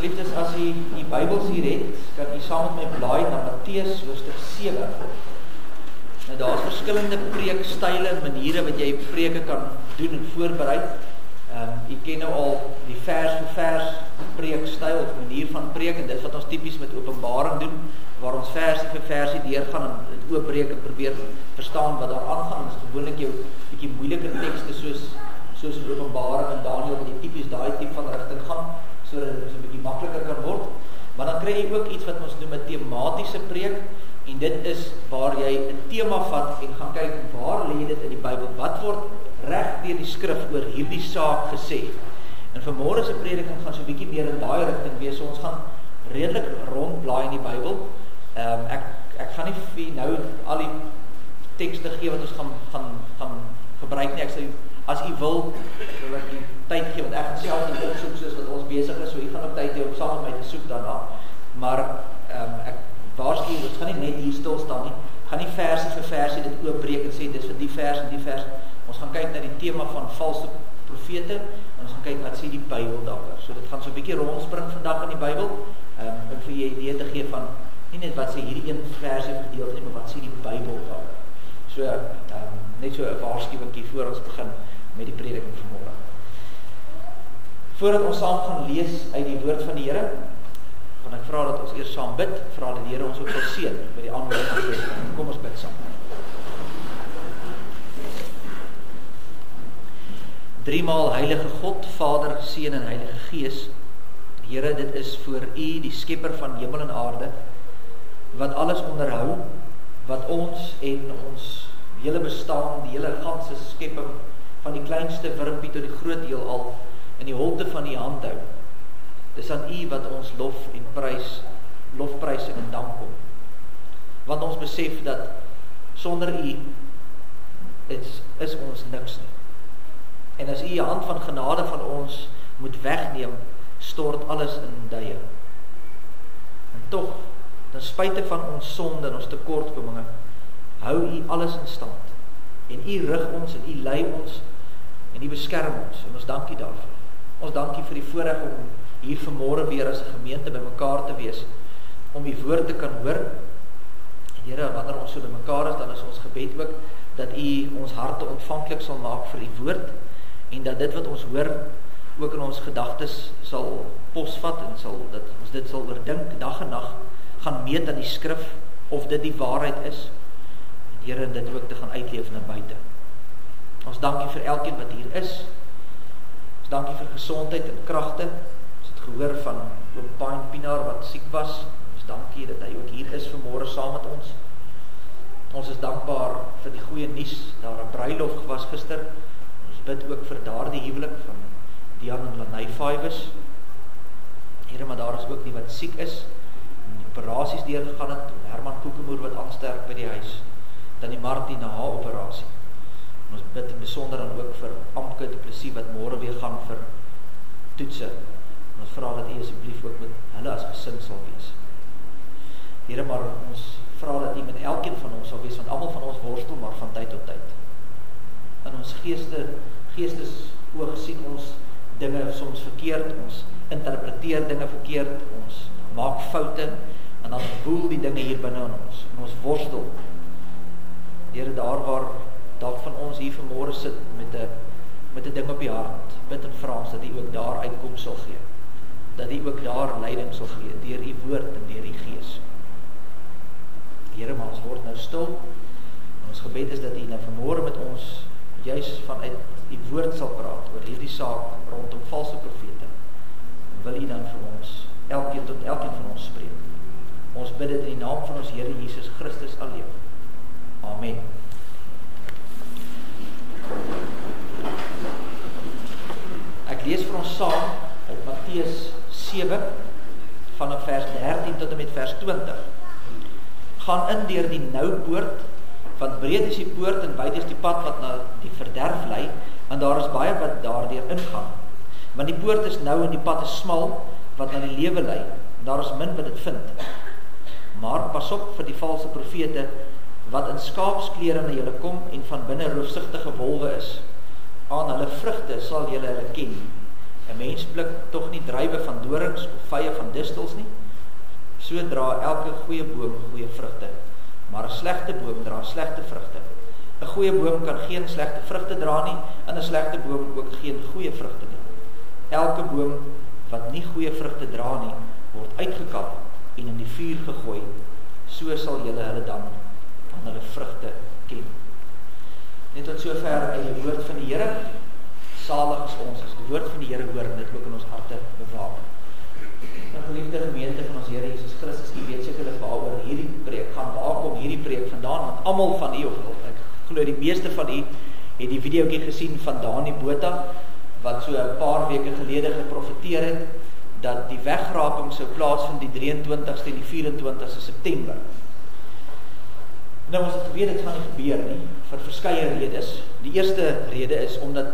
Geliefdes, as u die Bybels hier het, kan u saam met my blaai na Matteus hoofstuk 7. Nou daar is verskillende preekstyle en maniere wat jy preke kan doen en voorbereid. U ken nou al die vers vir vers preekstyl of manier van preek, en dit wat ons tipies met Openbaring doen, waar ons versie vir versie deurgaan en dit oopbreek en probeer verstaan wat daar aangaan. Ons gewoonlik jou bietjie moeiliker tekste soos in Openbaring en Daniël, wat jy tipies daai tipe van rigting gaan, sodat dit 'n bietjie makliker kan word. Maar dan kry jy ook iets wat ons noem 'n tematiese preek, en dit is waar jy 'n tema vat en gaan kyk waar lê dit in die Bybel, wat word reg deur die skrif oor hierdie saak gesê. En vanmôre se prediking gaan so 'n bietjie meer in daai rigting wees. So ons gaan redelik rondblaai in die Bybel. Ek gaan nie vir nou al die tekste gee wat ons gaan gebruik nie. Ek sê as u wil ek die tyd gee, want ek gaan self nie opsoek soos wat ons besig is, so u gaan ook tyd hê om saam met my te soek daarna. Maar ek waarsku, ons gaan nie net hier stil staan nie. Gaan nie versie vir versie dit oopbreek en sê dis vir die vers en die vers. Ons gaan kyk na die tema van valse profete en ons gaan kyk wat sê die Bybel daaroor. So dit gaan so 'n bietjie rondspring vandag in die Bybel, om vir jy 'n idee te gee van nie net wat sê hierdie een versie gedeelte nie, maar wat sê die Bybel daaroor. So net so 'n waarskuwingkie voor ons begin met die prediking vanmôre. Voordat ons saam gaan lees uit die woord van die Here, gaan ek vra dat ons eers saam bid, vra dat die Here ons ook sal seën met die aanhouding van die prediking. Kom ons bid saam. Driemaal heilige God, Vader, Seun en Heilige Gees. Here, dit is voor U, die skepper van hemel en aarde, wat alles onderhou, wat ons en ons hele bestaan, die hele ganse skepping, van die kleinste wurmpie tot die groot heelal, in die holte van U hand hou. Dis aan U wat ons lofprysing en dank kom. Want ons besef dat sonder U is ons niks nie. En as U die hand van genade van ons moet wegneem, stort alles in duie. En tog, ten spyte van ons sonde en ons tekortkominge, hou U alles in stand. En U rig ons en U lei ons en U beskerm ons. En ons dank U daarvoor. Ons dank U vir die voorreg om hier vanmôre weer as 'n gemeente bymekaar te wees, om U woord te kan hoor. En Here, wanneer ons so bymekaar is, dan is ons gebed ook dat U ons harte ontvanklik sal maak vir U woord, en dat dit wat ons hoor ook in ons gedagtes sal posvat en dat ons dit sal oordink dag en nag, gaan meet aan die skrif of dit die waarheid is, en Here, dit ook te gaan uitleef na buite. Ons dank U vir elkeen wat hier is. Ons dank U vir gesondheid en kragte. Ons het gehoor van oom Pine Pinaar wat siek was. Ons dank U dat hy ook hier is vanmôre saam met ons. Ons is dankbaar vir die goeie nuus, daar 'n bruilof was gister. Ons bid ook vir daardie huwelik van Dian en Lanay Fives. Here, maar daar is ook die wat siek is, en die operasies deurgegaan het, Herman Koekemoer wat aansterk by die huis, dan die Martie na haar operasie. En ons bid in besonder dan ook vir Amke du Plessis wat môre weer gaan vir toetse. En ons vra dat U asseblief ook met hulle as gesin sal wees. Here, maar ons vra dat U met elkeen van ons sal wees, want almal van ons worstel maar van tyd tot tyd. In ons geestesoog sien ons dinge soms verkeerd, ons interpreteer dinge verkeerd, ons maak foute, en dan woel die dinge hier binne in ons, en ons worstel. Here, daar waar dalk van ons hier vanmôre sit met 'n ding op die hart, bid en vra ons dat U ook daar uitkom sal gee, dat U ook daar leiding sal gee, deur U woord en deur U Gees. Here, maar ons word nou stil, en ons gebed is dat U nou vanmôre met ons juis vanuit U woord sal praat oor hierdie saak rondom valse profete. Wil U dan vir ons, elkeen tot elkeen van ons spreek. Ons bid dit in die naam van ons Here Jesus Christus alleen. Amen. Ek lees vir ons saam uit Matteus 7 vanaf vers 13 tot en met vers 20. Gaan in deur die nou poort, want breed is die poort en wyd is die pad wat na die verderf lei, en daar is baie wat daardeur ingaan. Want die poort is nou en die pad is smal wat na die lewe lei, en daar is min wat dit vind. Maar pas op vir die valse profete wat in skaapsklere na julle kom en van binne roofsigtige wolwe is. Aan hulle vrugte sal julle hulle ken. 'n mens pluk tog nie druiwe van dorings of vye van distels nie. So dra elke goeie boom goeie vrugte, maar 'n slegte boom dra slegte vrugte. 'n Goeie boom kan geen slegte vrugte dra nie, en 'n slegte boom ook geen goeie vrugte nie. Elke boom wat nie goeie vrugte dra nie, word uitgekap en in die vuur gegooi. So sal julle hulle dan aan hulle vrugte ken. Net tot sover uit die woord van die Here. Salig is ons as die woord van die Here hoor en dit ook in ons harte bewaak. Nou geliefde gemeente van ons Here Jesus Christus, u weet sekerlik waaroor hierdie preek gaan. Waar kom hierdie preek vandaan? Want almal van u, of ek glo die meeste van u, het die videoetjie gesien van Dani Botha, wat so 'n paar weke gelede geprofeteer het, dat die wegraping sou plaasvind die 23ste en die 24ste September. Nou ons het geweet, dit gaan nie gebeur nie, vir verskeie redes. Die eerste rede is, omdat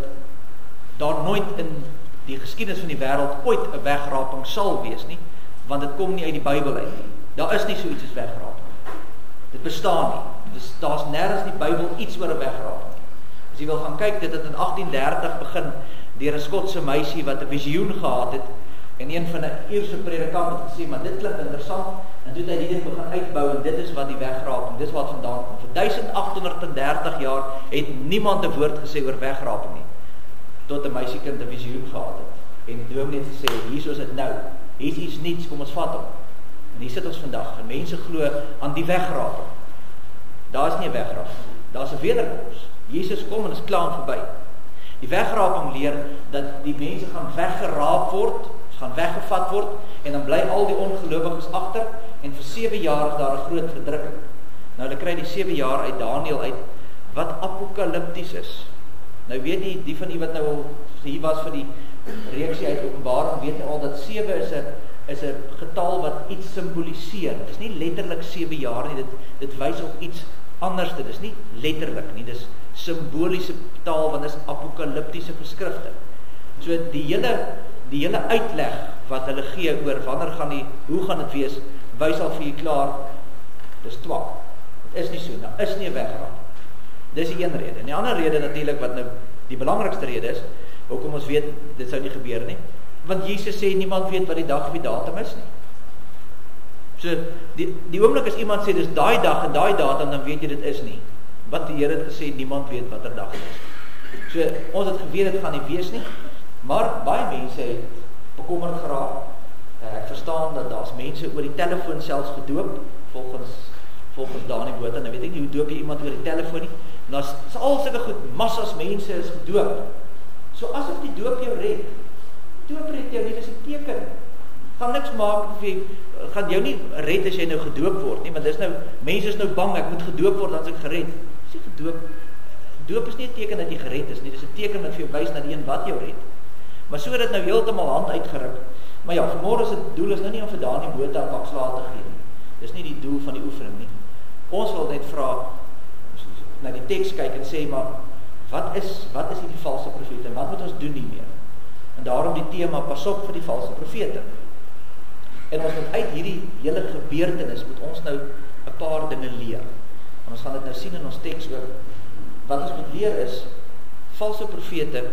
daar nooit in die geskiedenis van die wêreld ooit 'n wegraping sal wees nie, want dit kom nie uit die Bybel uit nie. Daar is nie so iets as wegraping. Dit bestaan nie. Daar's nêrens in die Bybel iets oor 'n wegraping nie. As jy wil gaan kyk, dit het in 1830 begin deur 'n Skotse meisie wat 'n visioen gehad het, en een van 'n Ierse predikant het gesê, maar dit klink interessant, en toe het hy die ding begin uitbou, en dit is wat die wegraping, dit is wat vandaan kom. Vir 1830 jaar het niemand 'n woord gesê oor wegraping nie, tot 'n meisiekind 'n visioen gehad het, en die dominee het gesê, hier is dit nou, hier is iets niets, kom ons vat hom. En hier sit ons vandag, en mense glo aan die wegraping. Daar is nie 'n wegraping, daar is 'n wederkoms. Jesus kom en is klaar en verby. Die wegraping leer dat die mense gaan weggeraap word, gaan weggevat word, en dan bly al die ongelowiges agter, en vir 7 jaar is daar 'n groot verdrukking. Nou, hulle kry die 7 jaar uit Daniël uit, wat apokalipties is. Nou weet die van u wat nou al hier was vir die reeksie uit Openbaring, weet nou al dat 7 is 'n getal wat iets simboliseer. Dit is nie letterlik 7 jaar nie, dit wys op iets anders, dit is nie letterlik nie, dis simboliese taal, want dit is apokaliptiese geskrifte. So die hele uitleg wat hulle gee oor hoe gaan dit wees, wys al vir jy klaar, dis twak. Dit is nie so, nou is nie 'n wegraping. Dis die een rede. En die ander rede natuurlik, wat nou die belangrikste rede is, hoekom ons weet, dit sou nie gebeur nie, want Jesus sê, niemand weet wat die dag of die datum is nie. So, die oomblik as iemand sê, dis daai dag en daai datum, dan weet jy dit is nie. Want die Here het gesê, niemand weet wat dag dit is. So, ons het geweet, dit gaan nie wees nie, maar baie mense het bekommerd geraak. Ek verstaan dat daar's mense oor die telefoon selfs gedoop, volgens Dani Botha, nou weet ek nie hoe doop jy iemand oor die telefoon nie, maar daar's al sulke goed, massas mense is gedoop. So asof die doop jou red, doop red jou nie, dis 'n teken. Gaan niks maak, gaan jou nie red as jy nou gedoop word nie, want dis nou, mense is nou bang, ek moet gedoop word, dan is ek gered. As jy gedoop, doop is nie 'n teken dat jy gered is nie, dis 'n teken wat vir jou wys na die een wat jou red. Maar so dit nou heeltemal hand uitgeruk. Maar ja, vanmôre is dit doel is nou nie om vir Dani Botha bakslae te gee nie. Dis nie die doel van die oefening nie. Ons wil net vra, na die teks kyk en sê, maar wat is die valse profete en wat moet ons doen nie meer? En daarom die tema, pas op vir die valse profete. En ons moet uit hierdie hele gebeurtenis, moet ons nou 'n paar dinge leer. En ons gaan dit nou sien in ons teks ook. Wat ons moet leer is, valse profete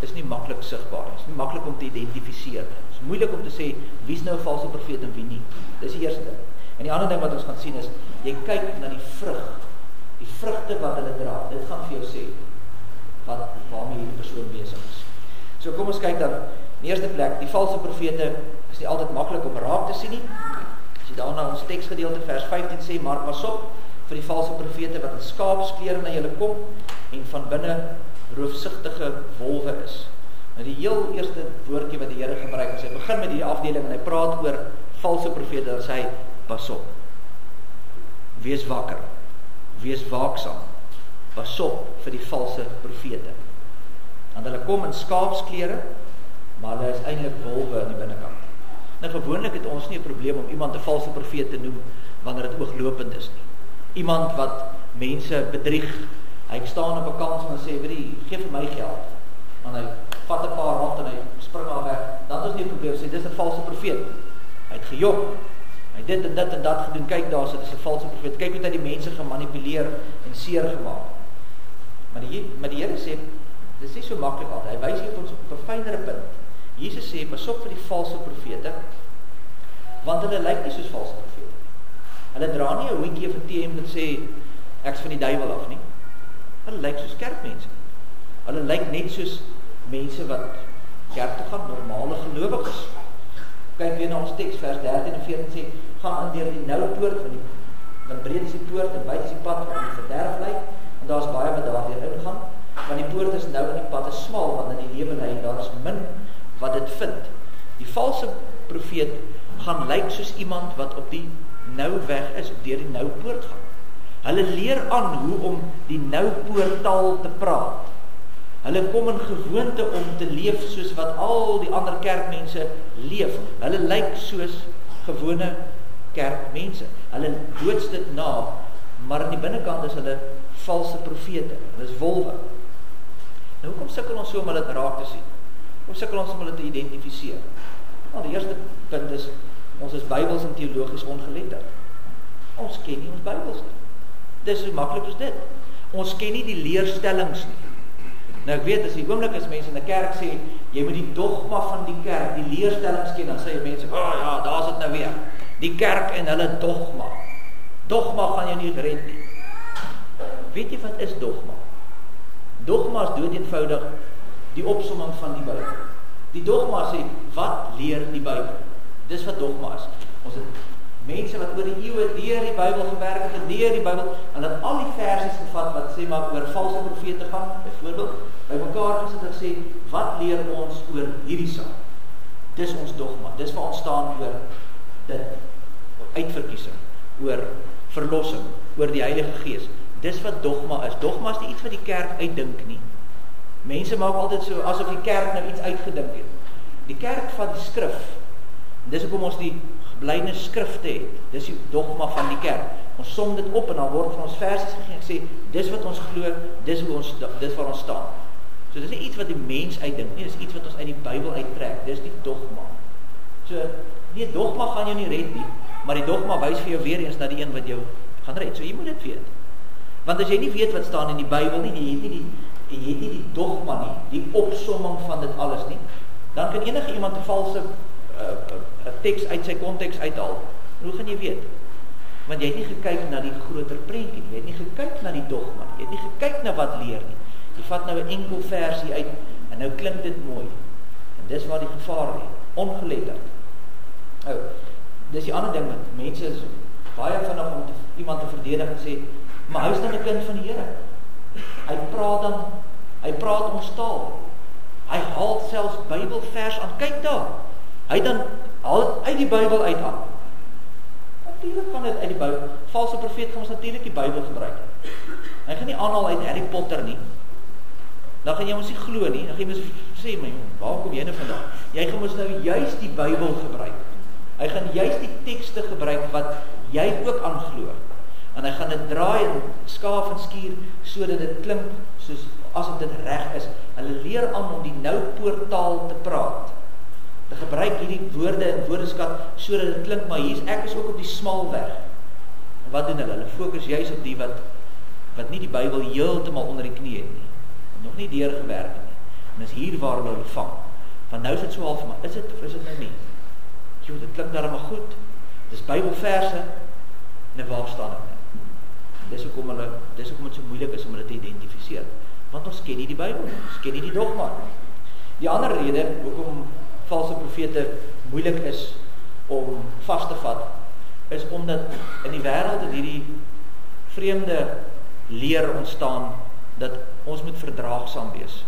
is nie maklik sigbaar, is nie maklik om te identifiseer. Het is moeilik om te sê, wie is nou 'n valse profeet en wie nie. Dis die eerste ding. En die ander ding wat ons gaan sien is, jy kyk na die vrugte wat hulle dra. Dit gaan vir jou sê, waarmee die persoon besig is. So kom ons kyk dan, in die eerste plek, die valse profete is nie altyd maklik om raak te sien nie. As jy daarna ons teksgedeelte vers 15 sê, maar pas op vir die valse profete wat in skaapsklere na julle kom en van binne roofsigtige wolwe is. Nou die heel eerste woordjie wat die Here gebruik, as hy begin met die afdeling en hy praat oor valse profete, dan sê hy, pas op, wees wakker, wees waaksaam, pas op vir die valse profete. Want hulle kom in skaapsklere, maar hulle is eintlik wolwe aan die binnekant. Nou gewoonlik het ons nie 'n probleem om iemand 'n valse profeet te noem wanneer dit ooglopend is nie. Iemand wat mense bedrieg, hy staan op 'n kans en sê, gee vir my geld. En hy vat 'n paar rand en hy spring al weg. Dan is nie 'n probleem, sê dis 'n valse profeet. Hy het gejok. Hy dit en dit en dat gedoen. Kyk daar, dit is 'n valse profeet. Kyk hoe hy die mense gemanipuleer en seer gemaak. Maar die Here sê, dit is nie so maklik altyd. Hy wys hier op ons op 'n fynere punt. Jesus sê, pas op vir die valse profete, want hulle lyk nie soos valse profete. Hulle dra nie 'n hoedjie of 'n T-hemp wat sê, ek's van die duiwel af nie. Hulle lyk soos kerkmense. Hulle lyk net soos mense wat kerk toe gaan, normale gelowiges. Kyk weer na ons teks, vers 13 en 14 sê, gaan in deur die nou poort, want breed is die poort en wyd is die pad wat in die verderf lei, en daar is baie wat daar weer ingaan, want die poort is nou en die pad is smal, want in die lewe lei, en daar is min wat dit vind. Die valse profeet gaan lyk soos iemand wat op die nou weg is, op deur die nou poort gaan. Hulle leer aan hoe om die nou poorttaal te praat. Hulle kom in gewoonte om te leef soos wat al die ander kerkmense leef. Hulle lyk soos gewone kerkmense. Hulle boots dit na, maar aan die binnekant is hulle valse profete. Hulle is wolwe. Nou hoekom sukkel ons so om hulle raak te sien? Hoekom sukkel ons om hulle te identifiseer? Nou, die eerste punt is, ons is Bybels en teologies ongeletterd. Ons ken nie ons Bybels nie. Dis so maklik as dit. Ons ken nie die leerstellings nie. Nou ek weet, as die oomblik as mense in 'n kerk sê, jy moet die dogma van die kerk, die leerstellings ken, dan sê mense, ja, daar is dit nou weer. Die kerk en hulle dogma. Dogma gaan jou nie red nie. Weet jy wat is dogma? Dogma is dood eenvoudig die opsomming van die Bybel. Die dogma sê, wat leer die Bybel? Dis wat dogma is. Ons het mense wat oor die eeue deur die Bybel gewerk het en deur die Bybel, en het al die versies gevat wat sê maar oor valse profete gaan, byvoorbeeld, by mekaar gesit en sê, wat leer ons oor hierdie saak? Dis ons dogma, dis waar ons staan oor dit, oor uitverkiesing, oor verlossing, oor die Heilige Gees. Dis wat dogma is. Dogma is nie iets wat die kerk uitdink nie. Mense maak altyd so, asof die kerk nou iets uitgedink het. Die kerk vat die skrif, dis hoekom ons die geblyde skrifte het, dis die dogma van die kerk. Ons som dit op en dan word van ons versies gegee en sê, dis wat ons glo, dis waar ons staan. So dis nie iets wat die mens uitdink nie, dis iets wat ons uit die Bybel uittrek, dis die dogma. So, die dogma gaan jou nie red nie, maar die dogma wys vir jou weer eens na die een wat jou gaan red. So jy moet dit weet. Want as jy nie weet wat staan in die Bybel nie, jy het nie die dogma nie, die opsomming van dit alles nie, dan kan enige iemand 'n valse teks uit sy konteks uithaal. Hoe gaan jy weet? Want jy het nie gekyk na die groter prentjie nie, jy het nie gekyk na die dogma nie, jy het nie gekyk na wat leer nie. Jy vat nou 'n enkel versie uit, en nou klink dit mooi. En dis waar die gevaar lê, ongeletterd. Nou, dis die ander ding, want mense is baie vinnig om iemand te verdedig en sê, maar hy is dan 'n kind van die Here. Hy praat ons taal. Hy haal selfs Bybelvers aan. Kyk daar. Hy dan haal uit die Bybel uit aan. Natuurlik kan dit uit die Bybel. Valse profeet gaan ons natuurlik die Bybel gebruik. Hy gaan nie aanhaal uit Harry Potter nie. Dan gaan jy ons nie glo nie. Dan gaan jy mos sê, my jong, waar kom jy nou vandaan? Jy gaan ons nou juis die Bybel gebruik. Hy gaan juis die tekste gebruik wat jy ook aanglo. En hy gaan dit draai en skaaf en skuur sodat dit klink soos asof dit reg is. Hulle leer aan om die nou poorttaal te praat. Hulle gebruik hierdie woorde en woordeskat sodat dit klink, maar ek is ook op die smal weg. En wat doen hulle? Hulle fokus juis op die wat nie die Bybel heeltemal onder die knie het nie. Nog nie deurgewerk het nie. En is hier waar hulle vang. Want nou is dit so half, maar is dit of is dit nou nie? Jo, dit klink daar maar goed. Dis Bybelverse, en waar staan dit? Dis hoekom dit so moeilik is om hulle te identifiseer. Want ons ken nie die Bybel, ons ken nie die dogma. Die ander rede, hoekom valse profete moeilik is om vas te vat, is omdat in die wêreld het hierdie vreemde leer ontstaan, dat ons moet verdraagsaam wees.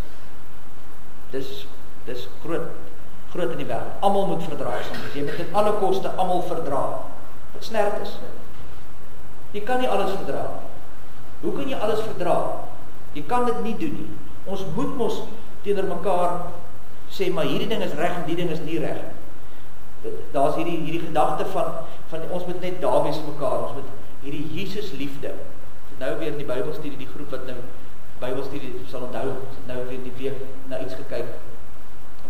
Dis groot in die wêreld. Almal moet verdraagsaam wees. Jy moet ten alle koste almal verdra. Wat snerd is. Jy kan nie alles verdra. Hoe kan jy alles verdra? Jy kan dit nie doen nie. Ons moet mos teenoor mekaar sê, maar hierdie ding is reg en die ding is nie reg. Daar's hierdie gedagte van ons moet net daar wees vir mekaar. Ons moet hierdie Jesus liefde. Nou weer in die Bybelstudie, die groep wat nou Bybelstudie sal onthou, nou weer die week na iets gekyk,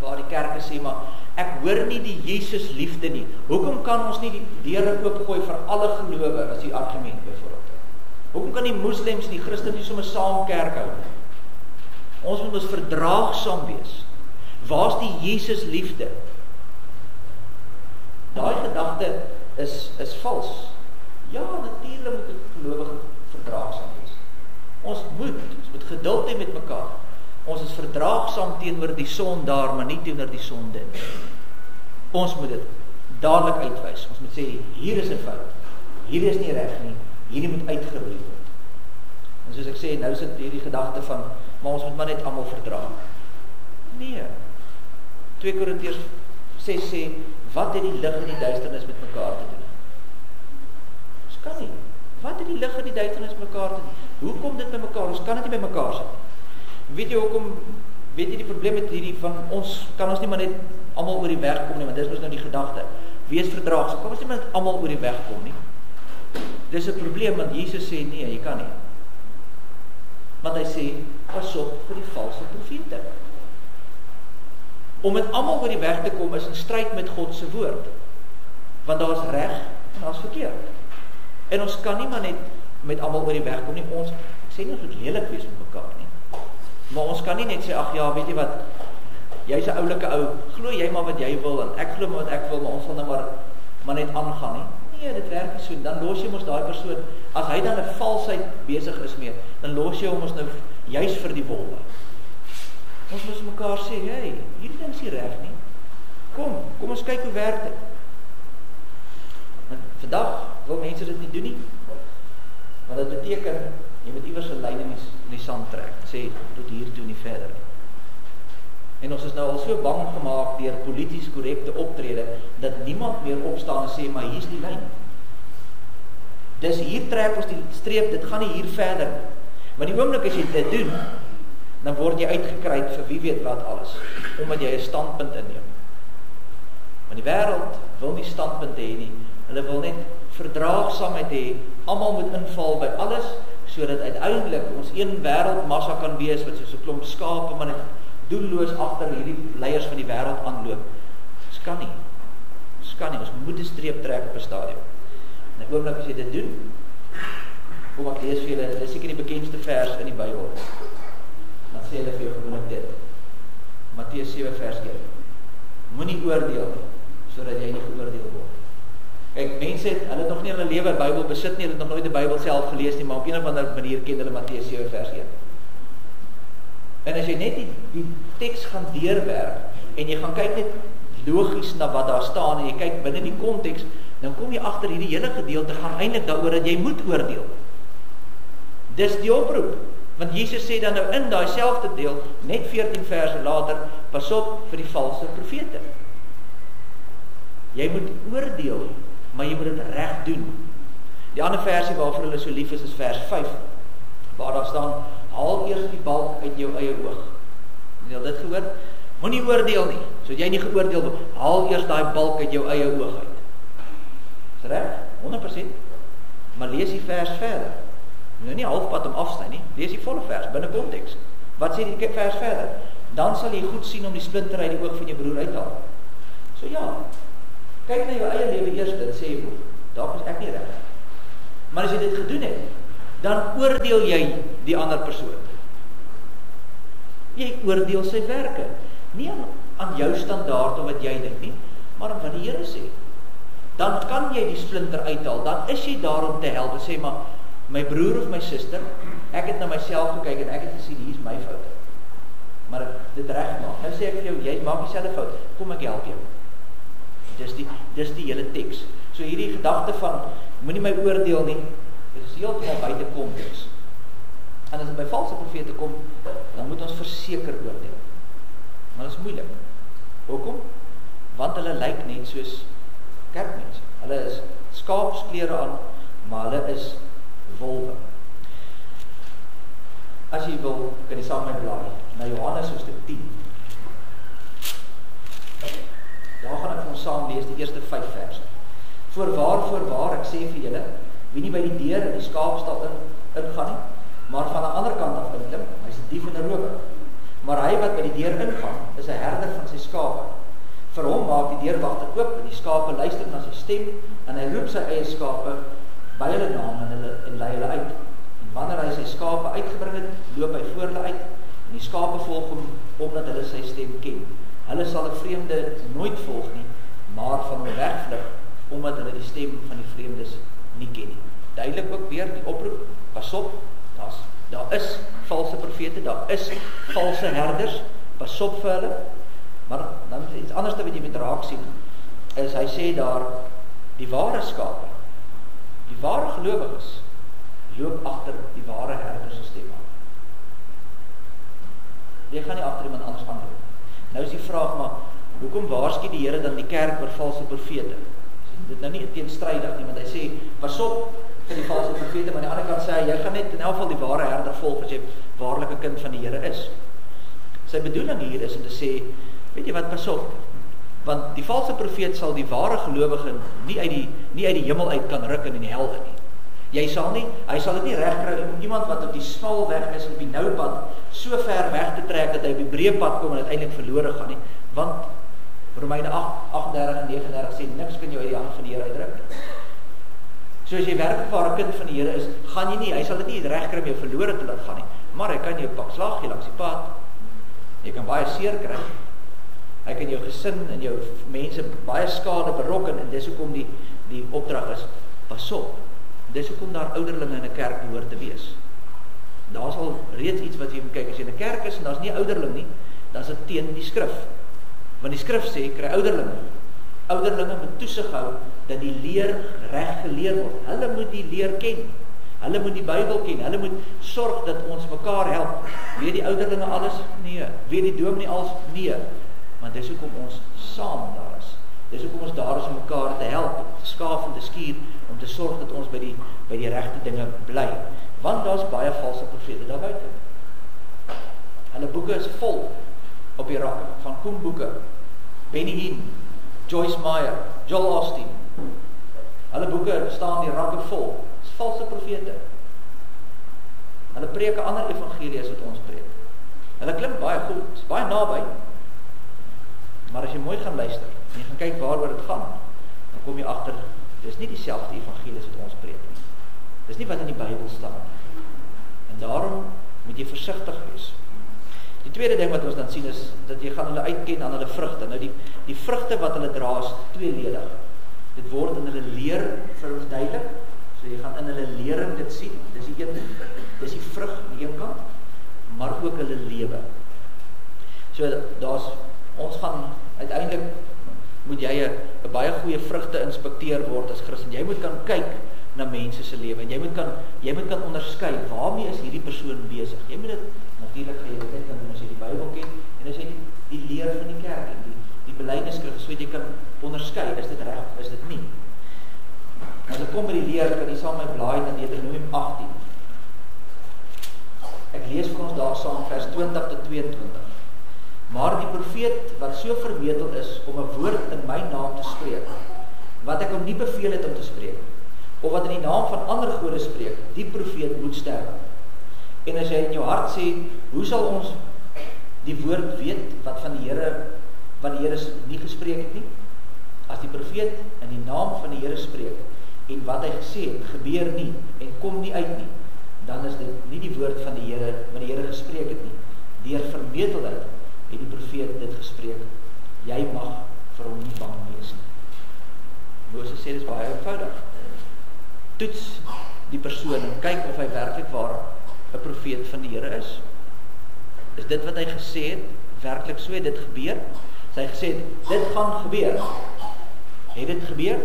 waar die kerke sê, maar ek hoor nie die Jesus liefde nie. Hoekom kan ons nie die deure oopgooi vir alle gelowe, as die argument byvoorbeeld? Hoekom kan die moslems en die Christen nie sommer saam kerk hou? Ons moet ons verdraagsaam wees. Waar's die Jesus liefde? Daai gedagte is vals. Ja, natuurlik moet 'n gelowige verdraagsaam wees. Ons moet geduld hê met mekaar. Ons is verdraagsaam teenoor die sondaar, maar nie teenoor die sonde nie. Ons moet dit dadelik uitwys. Ons moet sê, hier is 'n fout. Hier is nie reg nie. Hierdie moet uitgeroei word. En soos ek sê, nou sit hierdie gedagte van, maar ons moet maar net almal verdra. Nee. 2 Korintiërs 6 sê, wat het die lig en die duisternis met mekaar te doen? Ons kan nie. Wat het die lig en die duisternis met mekaar te doen? Hoe kom dit by mekaar? Ons kan dit nie by mekaar sit. Weet jy hoekom, weet jy die probleem met hierdie van ons, kan ons nie maar net almal oor die weg kom nie, want dis mos nou die gedagte. Wees verdraagsaam, kan ons nie maar net almal oor die weg kom nie. Dis 'n probleem, want Jesus sê, nee, jy kan nie. Want hy sê, pas op vir die valse profete. Om met almal oor die weg te kom is in stryd met God se woord. Want daar is reg en daar is verkeerd. En ons kan nie maar net met almal oor die weg kom nie. Ons, ek sê nie ons moet lelik wees met mekaar nie. Maar ons kan nie net sê, ag ja, weet jy wat, jy's 'n oulike ou, glo jy maar wat jy wil en ek glo maar wat ek wil, maar ons sal nou maar net aangaan nie. Nee, dit werk nie so. Dan los jy mos daai persoon, as hy dan 'n valsheid besig is mee, dan los jy hom ons nou juis vir die wolwe. Ons moet mekaar sê, hey, hierdie ding is nie reg nie. Kom ons kyk hoe werk dit. En vandag wil mense dit nie doen nie. Want dit beteken, jy moet iewers 'n lyn in die sand trek. Sê, tot hier toe nie verder nie. En ons is nou al so bang gemaak deur polities korrekte optrede, dat niemand meer opstaan en sê, maar hier is die lyn. Dis hier trek ons die streep, dit gaan nie hier verder. Maar die oomblik as jy dit doen, dan word jy uitgekry vir wie weet wat alles, omdat jy 'n standpunt inneem. Want die wêreld wil nie standpunt hê nie, hulle wil net verdraagsaamheid hê, almal moet inval by alles, sodat uiteindelik ons een wêreldmassa kan wees, wat soos 'n klomp skape, maar net doelloos agter hierdie leiers van die wêreld aanloop. Ons kan nie. Ons moet 'n streep trek op 'n stadium. En ek oomblik as jy dit doen, kom ek lees vir julle, dis seker die bekendste vers in die Bybel. Dan sê hulle vir jou gewoonlik dit. Matteus 7 vers 1. Moenie oordeel nie, sodat jy nie geoordeel word. Kyk, mense hulle het nog nie hulle lewe Bybel besit nie, hulle het nog nooit die Bybel self gelees nie, maar op een of ander manier ken hulle Matteus 7 vers 1. En as jy net die teks gaan deurwerk, en jy gaan kyk net logies na wat daar staan, en jy kyk binne die konteks, dan kom jy agter hierdie hele gedeelte gaan eintlik daaroor dat jy moet oordeel. Dis die oproep. Want Jesus sê dan nou in daai selfde deel, net 14 verse later, pas op vir die valse profete. Jy moet oordeel, maar jy moet dit reg doen. Die ander versie waarvoor hulle so lief is vers 5, waar daar staan, haal eers die balk uit jou eie oog. Het jy dit gehoor? Moenie oordeel nie, sodat jy nie geoordeel word. Haal eers daai balk uit jou eie oog uit. Is reg? 100%. Maar lees die vers verder. Nou nie halfpad om afsny nie, lees die volle vers, binne konteks. Wat sê die vers verder? Dan sal jy goed sien om die splinter uit die oog van jou broer uit te haal. So ja, kyk na jou eie lewe eers en sê jy, daar is ek nie reg. Maar as jy dit gedoen het, dan oordeel jy die ander persoon. Jy oordeel sy werke. Nie aan jou standaard of wat jy dink nie, maar aan wat die Here sê. Dan kan jy die splinter uithaal, dan is jy daar om te help en sê, maar my broer of my suster, ek het na myself gekyk en ek het gesien, hier is my fout. Maar dit reg maak. Nou sê ek vir jou, jy maak dieselfde fout, kom ek help jou. Dis die hele teks. So hierdie gedagte van, moenie my oordeel nie, is heeltemal buite konteks. En as dit by valse profete kom, dan moet ons verseker oordeel. Maar dit is moeilik. Hoekom? Want hulle lyk net soos kerkmense. Hulle is skaapsklere aan, maar hulle is wolwe. As jy wil, kan jy saam met my blaai na Johannes hoofstuk 10. Daar gaan ek ons saam lees die eerste 5 verse. Voorwaar, ek sê vir julle, wie nie by die deur in die skaapstal ingaan nie, maar van 'n ander kant af inklim, hy's 'n dief en 'n rower. Maar hy wat by die deur ingaan, is 'n herder van sy skape. Vir hom maak die deurwagter oop en die skape luister na sy stem en hy roep sy eie skape by hulle naam en lei hulle uit. En wanneer hy sy skape uitgebring het, loop hy voor hulle uit en die skape volg hom omdat hulle sy stem ken. Hulle sal 'n vreemde nooit volg nie, maar van hom wegvlug, omdat hulle die stem van die vreemdes nie ken nie. Duidelik ook weer die oproep, pas op, daar is valse profete, daar is valse herders, pas op vir hulle. Maar dan iets anders wat jy met raak sien, is hy sê daar, die ware skape, die ware gelowiges, loop agter die ware herder se stem aan. Jy gaan nie agter iemand anders aanloop. Nou is die vraag, maar hoekom waarsku die Here dan die kerk oor valse profete? Dit nou nie teenstrydig nie, want hy sê, pas op vir die valse profete, maar aan die ander kant sê hy, jy gaan net in elk geval die ware herder volg as jy waarlik 'n kind van die Here is. Sy bedoeling hier is om te sê, weet jy wat, pas op, want die valse profeet sal die ware gelowige nie uit die hemel uit kan ruk en in die hel in nie. Hy sal dit nie regkry om iemand wat op die smal weg is, op die nou pad, so ver weg te trek, dat hy op die breë pad kom en uiteindelik verlore gaan nie, want Romeine 8:38 en 39 sê, niks kan jou uit die hand van die Here uitdruk. So as jy werklik waar 'n kind van die Here is, gaan jy nie, hy sal dit nie regkry om jou verlore te laat gaan nie, maar hy kan jou pak slag gee langs die pad, jy kan baie seer kry, hy kan jou gesin en jou mense baie skade berokken, en dis hoekom die opdrag is, pas op, dis hoekom daar ouderlinge in 'n kerk behoort te wees. Daar is al reeds iets wat jy moet kyk, as jy in 'n kerk is en daar's nie ouderling nie, dan is dit teen die skrif. Want die skrif sê, kry ouderlinge moet toesig hou, dat die leer reg geleer word. Hulle moet die leer ken, hulle moet die Bybel ken, hulle moet sorg dat ons mekaar help. Weet die ouderlinge alles? Nee. Weet die dominee alles? Nee. Want dis hoekom ons saam daar is. Dis hoekom ons daar is om mekaar te help, te skaaf en te skuur, om te sorg dat ons by die regte dinge bly. Want daar's baie valse profete daar buite. Hulle boeke is vol op die rakke, van Koen boeke, Benny Hinn, Joyce Meyer, Joel Osteen. Hulle boeke staan die rakke vol. Dis valse profete. Hulle preek 'n ander evangelie as wat ons preek. Hulle klink baie goed, is baie naby. Maar as jy mooi gaan luister, en jy gaan kyk waaroor dit gaan, dan kom jy agter, dis nie dieselfde evangelie as wat ons preek nie. Dis nie wat in die Bybel staan. En daarom moet jy versigtig wees. Die tweede ding wat ons dan sien is, dat jy gaan hulle uitken aan hulle vrugte. Nou die vrugte wat hulle dra is tweeledig. Dit word in hulle leer vir ons duidelik, so jy gaan in hulle lering dit sien, dis die vrug aan die een kant, maar ook hulle lewe. So ons gaan uiteindelik, moet jy 'n baie goeie vrugte inspekteer word as Christen. Jy moet kan kyk na mense se lewe, en jy moet kan onderskei, waarmee is hierdie persoon besig. Jy moet dit natuurlik gaan jy dit kan doen as jy die Bybel ken, en as jy die leer van die kerk en die belydenisskrif, so jy kan onderskei, is dit reg of is dit nie. As ek kom by die leer, kan jy saam my blaai in Deuteronomium 18. Ek lees vir ons daar saam vers 20 tot 22. Maar die profeet wat so vermetel is om 'n woord in my naam te spreek, wat ek hom nie beveel het om te spreek, of wat in die naam van ander gode spreek, die profeet moet sterwe. En as jy in jou hart sê, hoe sal ons die woord weet wat die Here nie gespreek het nie? As die profeet in die naam van die Here spreek, en wat hy gesê het, gebeur nie, en kom nie uit nie, dan is dit nie die woord van die Here, wat die Here gespreek het nie. Deur vermetelheid het die profeet dit gespreek. Jy mag vir hom nie bang wees nie. Moses sê, dit is baie eenvoudig. Toets die persoon en kyk of hy werklik waar 'n profeet van die Here is. Is dit wat hy gesê het, werklik so, het dit gebeur? Sy het gesê, dit gaan gebeur. Het dit gebeur?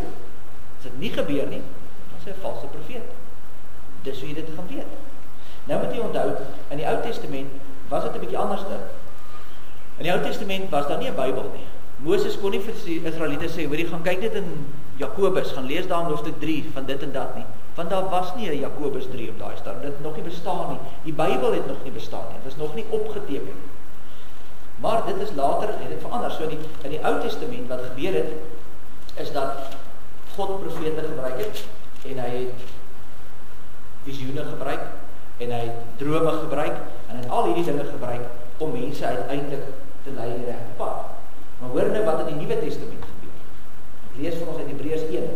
As dit nie gebeur nie, dan is hy 'n valse profeet. Dis hoe jy dit gaan weet. Nou moet jy onthou, in die Ou Testament was dit 'n bietjie anderste. In die Ou Testament was daar nie 'n Bybel nie. Moses kon nie vir die Israeliete sê, hoor jy gaan kyk net in Jakobus, gaan lees daar in hoofstuk 3 van dit en dat nie. Want daar was nie 'n Jakobus 3 op daai stadium, dit het nog nie bestaan nie. Die Bybel het nog nie bestaan nie, dit is nog nie opgeteken. Maar dit is later, het dit verander. So in die Ou Testament wat gebeur het, is dat God profete gebruik het, en hy het visioene gebruik, en hy het drome gebruik, en hy het al hierdie dinge gebruik, om mense uiteindelik te lei in die regte pad. Maar hoor nou wat in die Nuwe Testament gebeur. Ek lees vir ons uit Hebreërs 1,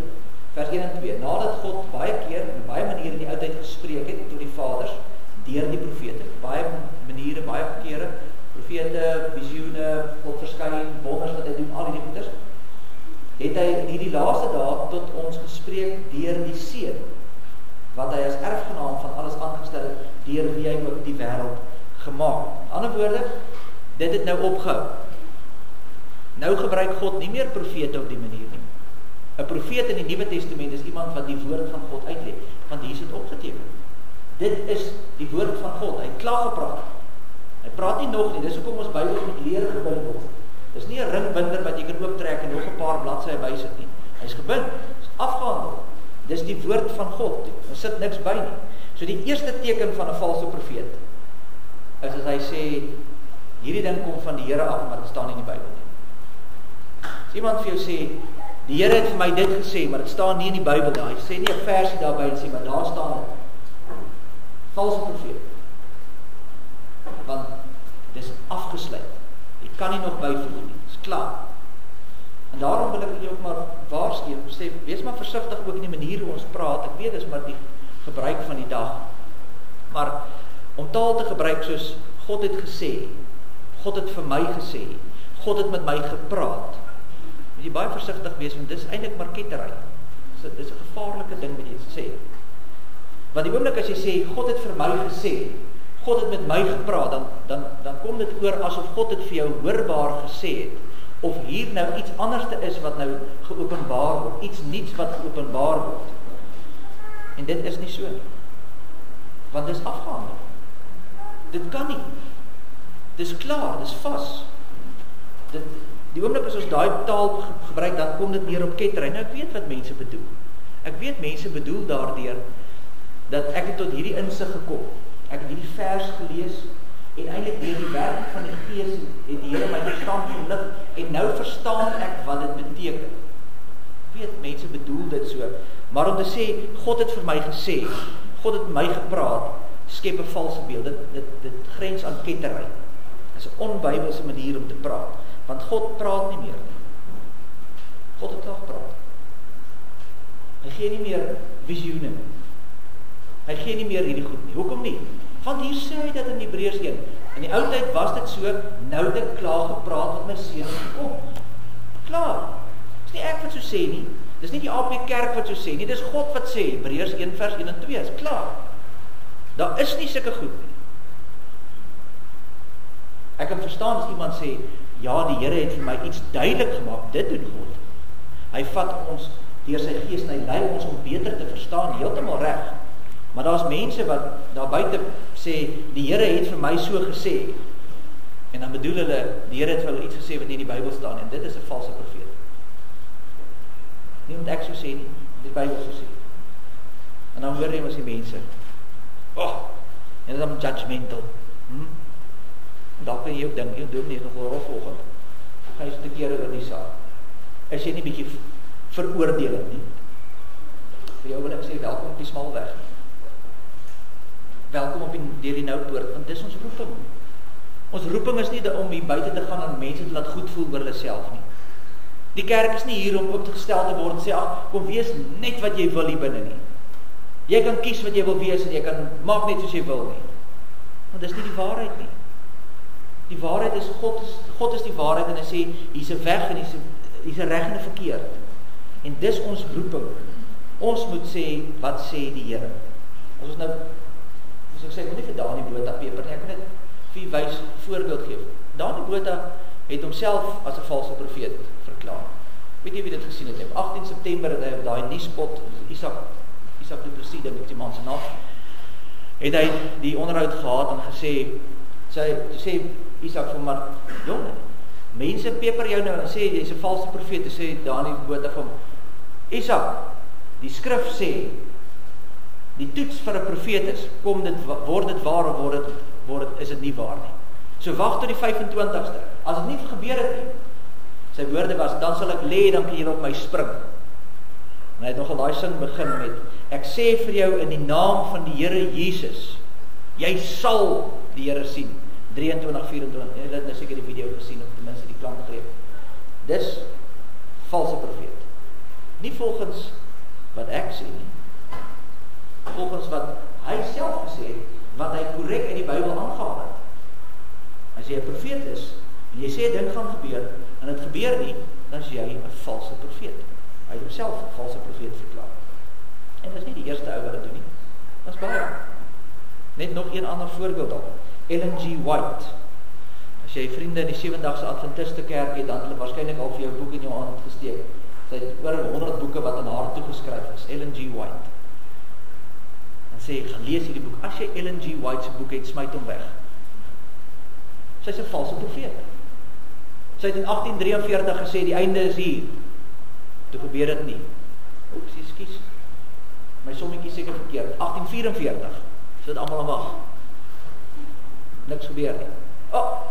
vers 1 en 2. Nadat God baie keer, en baie maniere in die oudheid gespreek het, tot die vaders, deur die profete, baie maniere, baie kere, profete, visioene, God verskyn, wonders wat hy doen, al hierdie goeders, het hy hierdie laaste dae tot ons gespreek deur die Seun, wat hy as erfgenaam van alles aangestel het, deur wie hy ook die wêreld gemaak. In ander woorde, dit het nou opgehou. Nou gebruik God nie meer profete op die manier nie. 'n Profeet in die Nuwe Testament is iemand wat die woord van God uitlê, want hier is dit opgeteken. Dit is die woord van God. Hy het klaar gepraat. Hy praat nie nog nie. Dis hoekom ons Bybel met leer gebind word. Dis nie 'n ringbinder wat jy kan ooptrek en nog 'n paar bladsye bysit nie. Hy's gebind. Hy's afgehandel. Dis die woord van God. Daar sit niks by nie. So die eerste teken van 'n valse profeet is as hy sê hierdie ding kom van die Here af, maar dit staan nie in die Bybel nie. As iemand vir jou sê die Here het vir my dit gesê, maar dit staan nie in die Bybel nie. Hy sê nie 'n versie daarby en sê maar daar staan dit. Valse profeet. Want dis afgesluit. Jy kan nie nog byvoeg nie. Dis klaar. En daarom wil ek julle ook maar waarsku, sê wees maar versigtig ook in die manier hoe ons praat. Ek weet dis maar die gebruik van die dag. Maar om taal te gebruik soos God het gesê, God het vir my gesê, God het met my gepraat. Moet jy baie versigtig wees, want dis eintlik maar kettery. Dis 'n gevaarlike ding wat jy sê. Want die oomblik as jy sê, God het vir my gesê, God het met my gepraat, dan kom dit oor asof God het vir jou hoorbaar gesê het, of hier nou iets anderste is wat nou geopenbaar word, iets niets wat geopenbaar word. En dit is nie so nie. Want dit is afgehandel. Dit kan nie. Dit is klaar, dit is vas. Die oomblik as ons daai taal gebruik, dan kom dit neer op kettery. Nou ek weet wat mense bedoel. Ek weet mense bedoel daardeur dat ek het tot hierdie insig gekom. Ek het hierdie vers gelees en eintlik deur die werking van die Gees het die Here my verstand verlig en nou verstaan ek wat dit beteken. Ek weet mense bedoel dit so, maar om te sê God het vir my gesê, God het met my gepraat, skep 'n valse beeld. Dit grens aan kettery. Dit is 'n onbybelse manier om te praat, want God praat nie meer nie. God het klaar gepraat. Hy gee nie meer visioene nie. Hy gee nie meer hierdie goed nie. Hoekom nie? Want hier sê hy dat in Hebreërs 1. In die ou tyd was dit so, nou het ek klaar gepraat met my seun gekom. Klaar. Dis nie ek wat so sê nie. Dis nie die AP Kerk wat so sê nie. Dis God wat sê. Hebreërs 1 vers 1 en 2 is klaar. Daar is nie sulke goed nie. Ek kan verstaan as iemand sê, ja, die Here het vir my iets duidelik gemaak. Dit doen God. Hy vat ons deur sy Gees en hy lei ons om beter te verstaan, heeltemal reg. Maar daar's mense wat daar buite sê, die Here het vir my so gesê. En dan bedoel hulle, die Here het vir hulle iets gesê wat nie in die Bybel staan, en dit is 'n valse profeet. Nie omdat ek so sê nie, die Bybel so sê. En dan hoor jy mos die mense, en dit is dan judgmental. Dalk kan jy ook dink, jy doen nie nog rof volgend. Gaan jy so 'n keer oor die saak. Is jy nie bietjie veroordelend nie? Vir jou wil ek sê, welkom op die smal weg. Welkom op deur die nou poort, want dis ons roeping. Ons roeping is nie om hier buite te gaan en mense te laat goed voel oor hulle self nie. Die kerk is nie hier om opgestel te word en sê, kom wees net wat jy wil hier binne nie. Jy kan kies wat jy wil wees en jy kan maak net soos jy wil nie. Want dis nie die waarheid nie. Die waarheid is, God is die waarheid en hy sê, hier's 'n weg en hier's 'n reg en 'n verkeerd. En dis ons roeping. Ons moet sê, wat sê die Here? As ons nou, as ek sê, ek wil nie vir Dani Botha peper nie, ek kan net vir wys voorbeeld gee. Dani Botha het homself as 'n valse profeet verklaar. Weet jy wie dit gesien het? Op 18 September het hy op daai nuuspot, Isak du Plessis, dink ek die man se naam, het hy die onderhoud gehad en gesê, sê Isak vir maar, jong, mense peper jou nou en sê, jy's 'n valse profeet, en sê Dani Botha vir hom, Isak, die skrif sê, die toets vir 'n profeet is, word dit waar of is dit nie waar nie. So wag tot die 25ste. As dit nie gebeur het nie, sy woorde was, dan sal ek lê, dan kan jy op my spring. En hy het nogal daai sin begin met, ek sê vir jou in die naam van die Here Jesus, jy sal die Here sien. 23:24, jy het nou seker die video gesien, of ten minste die klank gegreep. Dis valse profeet. Nie volgens wat ek sê nie, volgens wat hy self gesê het, wat hy korrek in die Bybel aangehaal het. As jy 'n profeet is, en jy sê dit gaan gebeur, en dit gebeur nie, dan is jy 'n valse profeet. Hy het homself 'n valse profeet verklaar. En dit is nie die eerste ou wat dit doen nie. Dit is baie. Net nog een ander voorbeeld al. Ellen G. White. As jy vriende in die 7-dagse Adventiste kerk het, dan het hulle waarskynlik al vir jou boek in jou hand gesteek. Sy het oor 100 boeke wat aan haar toegeskryf is. Ellen G. White. Dan sê ek, gaan lees hierdie boek. As jy Ellen G. White se boek het, smyt hom weg. Sy is 'n valse profeet. Sy het in 1843 gesê, die einde is hier. Toe gebeur dit nie. Oeps, ekskuus. My sommetjie seker verkeerd. 1844. So dit almal aan wag. Niks gebeur nie.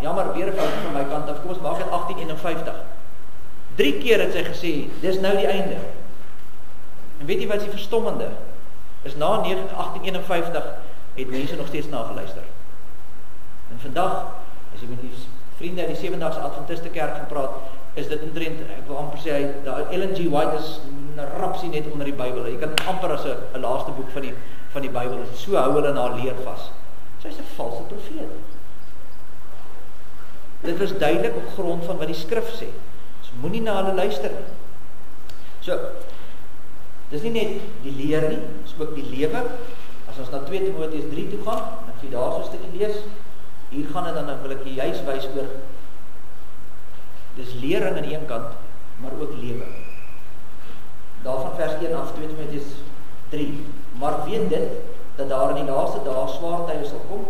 Jammer, weer 'n fout van my kant af. Kom ons maak dit 1851. 3 keer het sy gesê, dis nou die einde. En weet jy wat is die verstommende? Is na 1851 het mense nog steeds nageluister. En vandag, as jy met die vriende uit die 7-dagse Adventiste kerk gaan praat, is dit omtrent, ek wil amper sê, Ellen G. White is 'n rapsie net onder die Bybel. Jy kan amper as 'n laaste boek van die Bybel, so hou hulle na leer vas. Sy is 'n valse profeet. Dit was duidelik op grond van wat die skrif sê. So moenie na hulle luister nie. So, dis nie net die leer nie, dis ook die lewe. As ons na 2 Timoteus 3 toe gaan, dan jy daar so 'n stukkie lees. Hier gaan dit dan wil ek jy juist wys oor dis lering aan die een kant, maar ook lewe. Daarvan vers 1 af 2 Timoteus 3. Maar weet dit dat daar in die laaste dae swaar tye sal kom,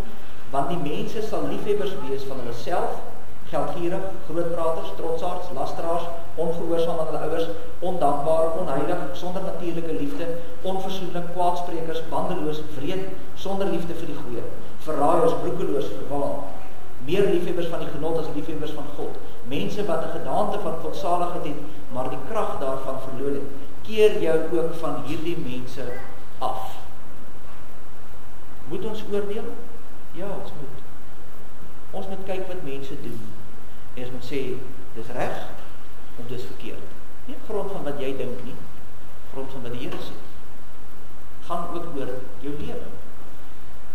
want die mense sal liefhebbers wees van hulle self, geldgierig, grootpraters, trotsaards, lasteraars, ongehoorsaam aan hulle ouers, ondankbaar, onheilig, sonder natuurlike liefde, onversoenlik, kwaadsprekers, bandeloos, wreed, sonder liefde vir die goeie, verraaiers, broekeloos, verwaan, meer liefhebbers van die genot as liefhebbers van God, mense wat 'n gedaante van godsaligheid het, maar die krag daarvan verloor het. Keer jou ook van hierdie mense af. Moet ons oordeel? Ja, ons moet. Ons moet kyk wat mense doen. En ons moet sê, dis reg, of dis verkeerd. Nie op grond van wat jy dink nie, op grond van wat die Here sê. Gaan ook oor jou lewe.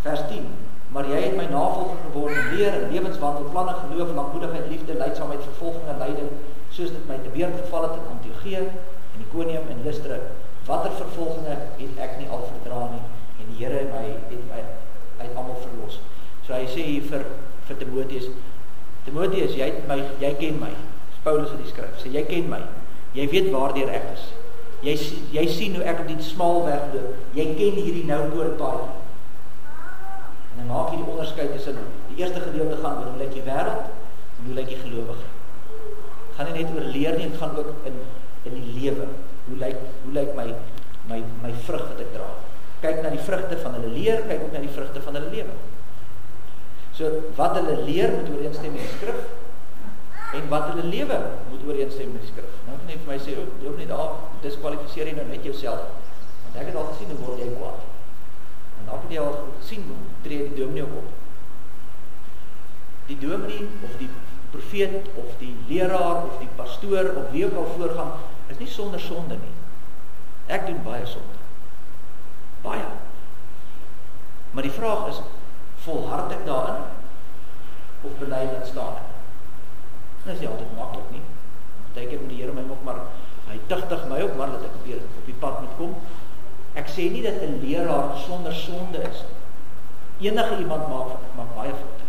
Vers 10. Maar jy het my navolger geword in leer en lewenswandel, planne, geloof, lankmoedigheid, liefde, lydsaamheid, vervolging en lyding, soos dit my te been geval het in Antiochië, in Iconium en Lystra. Watter vervolginge het ek nie al verdra nie, en die Here het my uit almal verlos. So hy sê hier vir Timoteus, jy ken my. Paulus het die skryf, sê jy ken my. Jy weet waardeur ek is. Jy sien hoe ek op die smal weg loop. Jy ken hierdie nou doorpaadjie. En dan maak jy die onderskeid tussen die eerste gedeelte gaan oor hoe lyk die wêreld en hoe lyk die gelowige. Gaan nie net oor leer nie, dit gaan ook in die lewe. Hoe lyk my vrug wat ek dra? Kyk na die vrugte van hulle leer, kyk ook na die vrugte van hulle lewe. So wat hulle leer moet ooreenstem met die skrif en wat hulle lewe moet ooreenstem met die skrif. Nou kan jy vir my sê, loop net daar, diskwalifiseer jy nou net jouself. Want ek het al gesien hoe word jy kwaad. En dan het jy al gesien hoe tree die dominee op. Die dominee of die profeet of die leraar of die pastoor of wie ook al voorgaan is nie sonder sonde nie. Ek doen baie sonde. Baie. Maar die vraag is, volhard ek daarin of bely en staan ek? Dit is nie altyd maklik nie. Partykeer moet die Here my ook maar, hy tigtig my ook maar dat ek weer op die pad moet kom. Ek sê nie dat 'n leraar sonder sonde is. Enige iemand maak baie foute.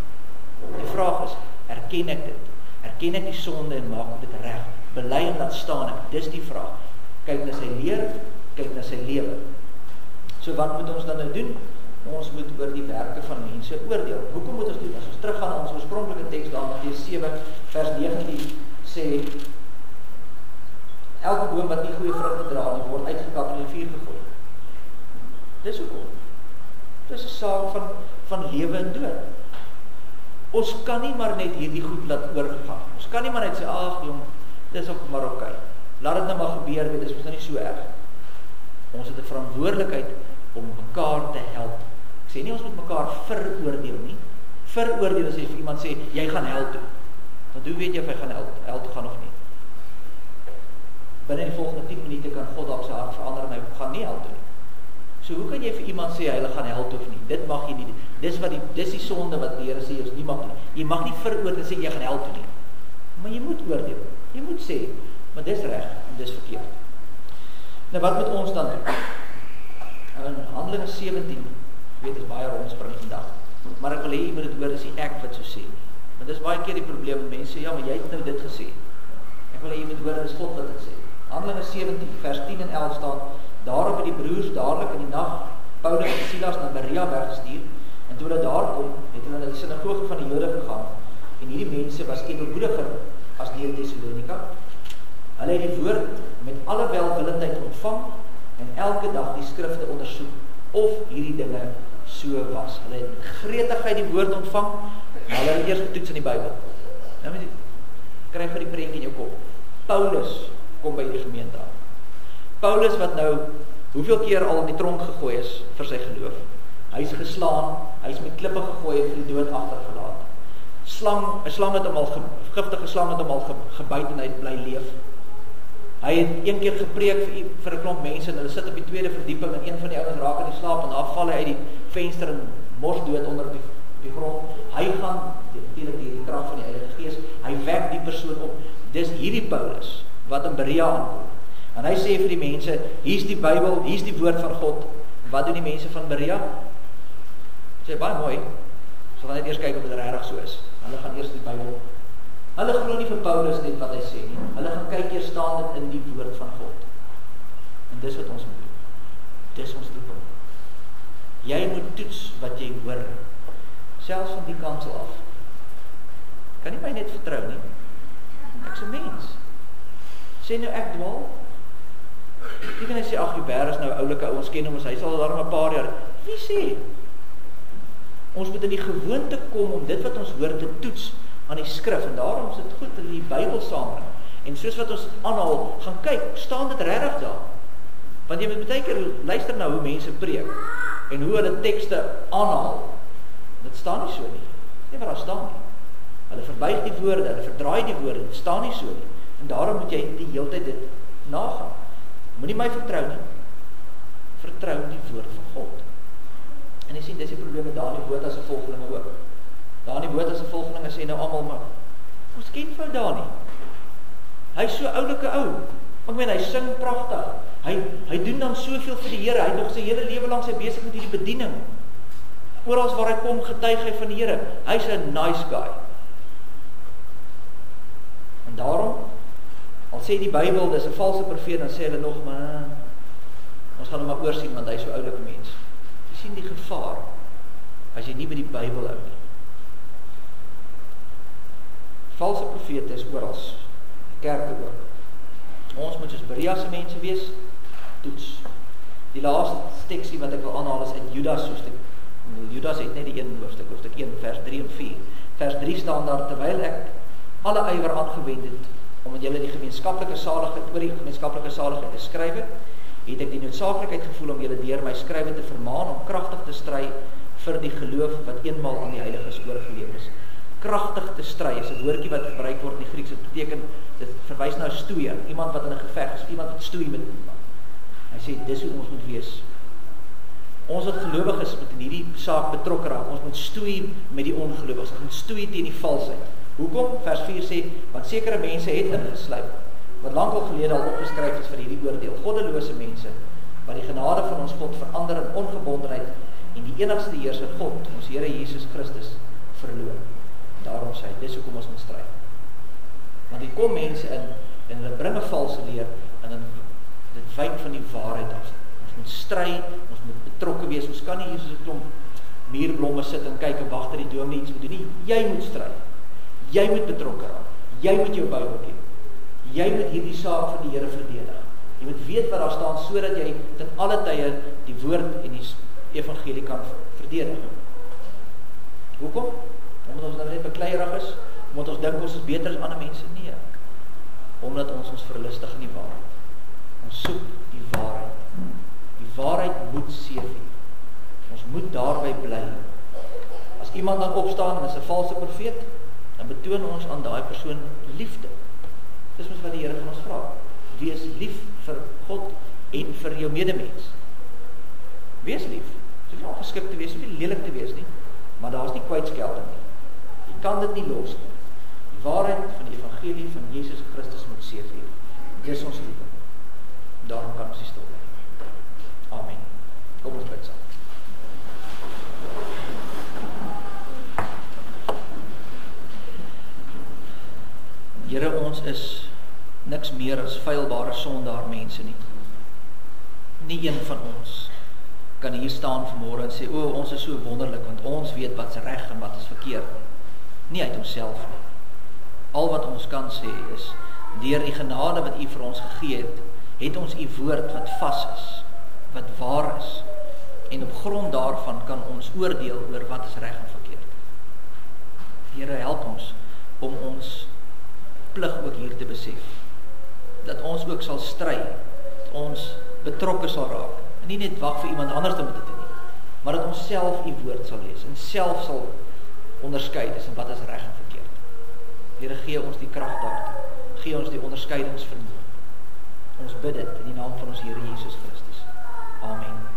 Die vraag is, erken ek dit? Erken ek die sonde en maak dit reg? Bely en laat staan ek? Dis die vraag. Kyk na sy leer, kyk na sy lewe. So wat moet ons dan nou doen? Ons moet oor die werke van mense oordeel. Hoekom moet ons doen? As ons teruggaan na ons oorspronklike teks daar, Matteus 7 vers 19 sê, elke boom wat nie goeie vrugte dra nie, word uitgekap en in die vuur gegooi. Dis hoekom. Dis 'n saak van lewe en dood. Ons kan nie maar net hierdie goed laat oorgaan. Ons kan nie maar net sê, ag jong, dis ook maar oké. Laat dit nou maar gebeur, dit is mos nou nie so erg. Ons het 'n verantwoordelikheid om mekaar te help. Ek sê nie ons moet mekaar veroordeel nie. Veroordeel as jy vir iemand sê, jy gaan hel toe. Want hoe weet jy of hy gaan hel toe gaan of nie? Binne die volgende 10 minute kan God dalk sy hart verander en hy gaan nie hel toe nie. So hoe kan jy vir iemand sê hulle gaan hel toe of nie? Dit mag jy nie. Dis die sonde wat die Here sê ons nie mag nie. Jy mag nie veroordeel en sê jy gaan hel toe nie. Maar jy moet oordeel. Jy moet sê, maar dis reg en dis verkeerd. Nou wat moet ons dan doen? In Handelinge 17, weet is baie rondspring vandag. Maar ek wil hê jy moet dit hoor, dis nie ek wat so sê nie. Want dis baie keer die probleem, mense sê, ja, maar jy het nou dit gesê. Ek wil hê jy moet hoor, dis God wat dit sê. Handelinge 17, vers 10 en 11 staan, daarop het die broers dadelik in die nag Paulus en Silas na Berea weggestuur, en toe hulle daar kom, het hulle na die sinagoge van die Jode gegaan, en hierdie mense was edelmoediger as die in Thessalonika. Hulle het die woord met alle welwillendheid ontvang, en elke dag die skrifte ondersoek, of hierdie dinge so was. Hulle het gretigheid die woord ontvang, maar hulle het eers getoets in die Bybel. Nou kry vir die prentjie in jou kop. Paulus kom by die gemeente aan. Paulus wat nou, hoeveel keer al in die tronk gegooi is vir sy geloof. Hy is geslaan, hy is met klippe gegooi en vir die dood agtergelaat. 'n slang het hom al, giftige slang het hom al gebyt en hy het bly leef. Hy het een keer gepreek vir 'n klomp mense en hulle sit op die tweede verdieping en een van die ouens raak in die slaap en daar val hy uit die venster en mors dood onder die grond. Hy gaan, natuurlik die krag van die Heilige Gees, hy wek die persoon op. Dis hierdie Paulus wat in Berea aankom. En hy sê vir die mense, hier's die Bybel, hier's die woord van God. Wat doen die mense van Berea? Sê baie mooi. So gaan net eers kyk of dit regtig so is. Hulle gaan eers die Bybel. Hulle glo nie vir Paulus net wat hy sê nie. Hulle gaan kyk eers staan dit in die woord van God. En dis wat ons moet doen. Dis ons roeping. Jy moet toets wat jy hoor. Selfs van die kansel af. Kan nie my net vertrou nie. Ek's 'n mens. Sê nou ek dwaal. Jy kan sê, ag, Hubert is nou oulike ou, ons ken hom, hy sal daar 'n paar jaar. Wie sê? Ons moet in die gewoonte kom om dit wat ons hoor te toets aan die skrif, en daarom is dit goed dat die Bybel saambring. En soos wat ons aanhaal, gaan kyk, staan dit regtig daar? Want jy moet baie keer luister na hoe mense preek, en hoe hulle tekste aanhaal. Dit staan nie so nie. Nee, maar daar staan nie. Hulle verbuig die woorde, hulle verdraai die woorde, dit staan nie so nie. En daarom moet jy die hele tyd dit nagaan. Moenie my vertrou nie. Vertrou die woord van God. En jy sien, dis die probleem met Dani Botha se volgelinge ook. Dani Botha se volgelinge sê nou almal, maar ons ken vir Dani. Hy's so oulike ou. Ek meen, hy sing pragtig. Hy doen dan soveel vir die Here. Hy het nog sy hele lewe lank sy besig met hierdie bediening. Oral waar hy kom, getuig hy van die Here. Hy's 'n nice guy. En daarom, al sê die Bybel, dis 'n valse profeet, dan sê hulle nog, maar ons gaan hom maar oorsien, want hy's so oulike mens. Jy sien die gevaar, as jy nie by die Bybel hou nie. Valse profete is oral, kerke ook. Ons moet soos Berea se mense wees, toets. Die laaste teksie wat ek wil aanhaal is uit Judas hoofstuk. Judas het net die een hoofstuk 1, vers 3 en 4. Vers 3 staan daar, terwyl ek alle ywer aangewend het, omdat julle die gemeenskaplike saligheid, oor die gemeenskaplike saligheid te skryf het ek die noodsaaklikheid gevoel om julle deur my skrywe te vermaan om kragtig te stry vir die geloof wat eenmaal aan die heiliges oorgelewer is. Kragtig te stry is 'n woordjie wat gebruik word in die Grieks. Dit beteken, dit verwys na 'n stoeier, iemand wat in 'n geveg is, iemand wat stoei met iemand. Hy sê, dis hoe ons moet wees. Ons wat gelowiges moet in hierdie saak betrokke raak. Ons moet stoei met die ongelowiges. Ons moet stoei teen die valsheid. Hoekom? Vers 4 sê, want sekere mense het ingesluip, wat lankal gelede al opgeskryf is vir hierdie oordeel. Goddelose mense, wat die genade van ons God verander in ongebondenheid en die enigste heerser God, ons Here Jesus Christus, verloor. Daarom sê hy, dis hoekom ons moet stry. Want die kom mense in, en hulle bring 'n valse leer, en dit wyk van die waarheid af. Ons moet stry, ons moet betrokke wees, ons kan nie hier soos 'n klomp muurblomme sit en kyk en wag dat die dominee iets moet doen nie. Jy moet stry. Jy moet betrokke raak. Jy moet jou Bybel ken. Jy moet hierdie saak van die Here verdedig. Jy moet weet wat daar staan, sodat jy ten alle tye die woord en die evangelie kan verdedig. Hoekom? Omdat ons nou net bekleierig is, omdat ons dink ons is beter as ander mense? Nee. Omdat ons verlustig in die waarheid. Ons soek die waarheid. Die waarheid moet seëvier. Ons moet daarby bly. As iemand dan opstaan en is 'n valse profeet, dan betoon ons aan daai persoon liefde. Dis mos wat die Here van ons vra. Wees lief vir God en vir jou medemens. Wees lief. Jy hoef nie ongeskik te wees, jy hoef nie lelik te wees nie, maar daar is nie kwytskelding nie. Jy kan dit nie los nie. Die waarheid van die evangelie van Jesus Christus moet seëvier. Dis ons liefde. Daarom kan ons nie stil bly. Amen. Kom ons bid saam. Here, ons is niks meer as feilbare sondaar mense nie. Nie een van ons kan hier staan vanmôre en sê, o, ons is so wonderlik, want ons weet wat is reg en wat is verkeerd. Nie uit onsself nie. Al wat ons kan sê is, deur die genade wat U vir ons gegee het ons U woord wat vas is, wat waar is, en op grond daarvan kan ons oordeel oor wat is reg en verkeerd. Here, help ons om ons plig ook hier te besef, dat ons ook sal stry, dat ons betrokke sal raak, en nie net wag vir iemand anders om dit te doen nie, maar dat ons self U woord sal lees, en self sal onderskei tussen wat is reg en verkeerd. Here, gee ons die krag daartoe, gee ons die onderskeidingsvermoë. Ons bid dit in die naam van ons Here Jesus Christus. Amen.